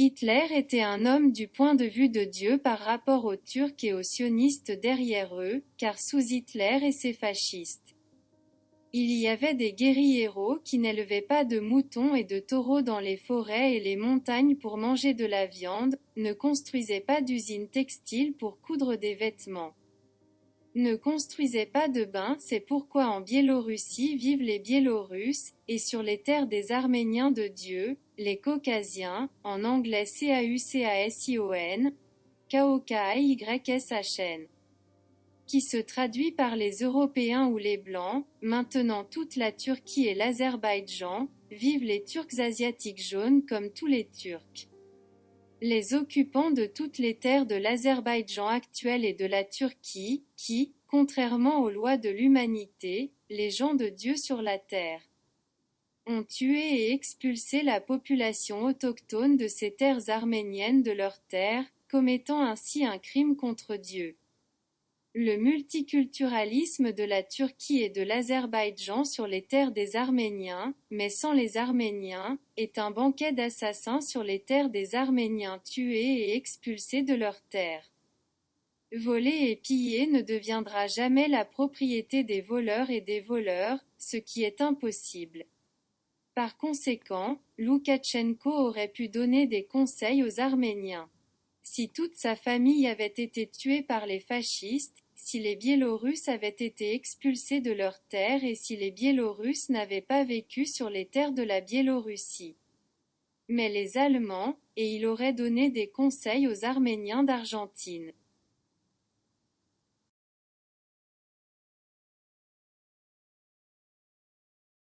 Hitler était un homme du point de vue de Dieu par rapport aux Turcs et aux sionistes derrière eux, car sous Hitler et ses fascistes, il y avait des guerrieros qui n'élevaient pas de moutons et de taureaux dans les forêts et les montagnes pour manger de la viande, ne construisaient pas d'usines textiles pour coudre des vêtements, ne construisaient pas de bains. C'est pourquoi en Biélorussie vivent les Biélorusses, et sur les terres des Arméniens de Dieu, les Caucasiens, en anglais Caucasion, Kaokayshn, qui se traduit par les Européens ou les Blancs. Maintenant toute la Turquie et l'Azerbaïdjan, vivent les Turcs asiatiques jaunes comme tous les Turcs. Les occupants de toutes les terres de l'Azerbaïdjan actuel et de la Turquie, qui, contrairement aux lois de l'humanité, les gens de Dieu sur la terre, ont tué et expulsé la population autochtone de ces terres arméniennes de leurs terres, commettant ainsi un crime contre Dieu. Le multiculturalisme de la Turquie et de l'Azerbaïdjan sur les terres des Arméniens, mais sans les Arméniens, est un banquet d'assassins sur les terres des Arméniens tués et expulsés de leurs terres. Voler et piller ne deviendra jamais la propriété des voleurs et des voleurs, ce qui est impossible. Par conséquent, Loukachenko aurait pu donner des conseils aux Arméniens. Si toute sa famille avait été tuée par les fascistes, si les Biélorusses avaient été expulsés de leurs terres et si les Biélorusses n'avaient pas vécu sur les terres de la Biélorussie. Mais les Allemands, et il aurait donné des conseils aux Arméniens d'Argentine.